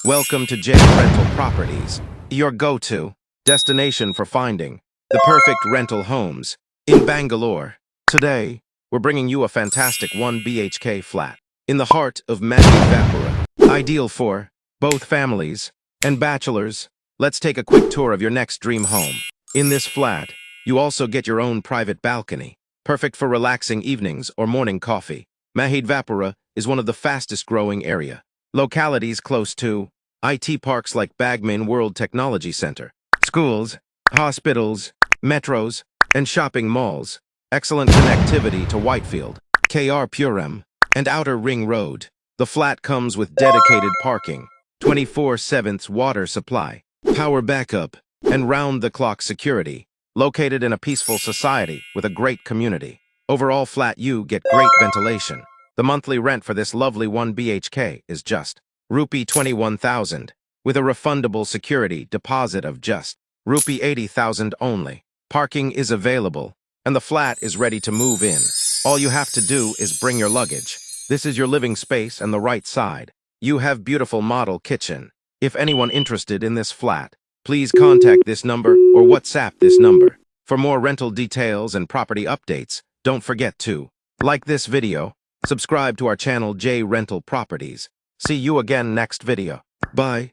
Welcome to J Rental Properties, your go-to destination for finding the perfect rental homes in Bangalore. Today, we're bringing you a fantastic 1 BHK flat in the heart of Mahadevapura, ideal for both families and bachelors. Let's take a quick tour of your next dream home. In this flat, you also get your own private balcony, perfect for relaxing evenings or morning coffee. Mahadevapura is one of the fastest growing area. Localities close to IT parks like BAGAMANE World Technology Center, schools, hospitals, metros, and shopping malls. Excellent connectivity to Whitefield, KR Puram, and Outer Ring Road. The flat comes with dedicated parking, 24/7 water supply, power backup, and round-the-clock security. Located in a peaceful society with a great community. Overall flat you get great ventilation. The monthly rent for this lovely 1 BHK is just Rupee 21,000, with a refundable security deposit of just Rupee 80,000 only. Parking is available, and the flat is ready to move in. All you have to do is bring your luggage. This is your living space and the right side. You have beautiful model kitchen. If anyone interested in this flat, please contact this number or WhatsApp this number. For more rental details and property updates, don't forget to like this video, subscribe to our channel J Rental Properties. See you again next video. Bye.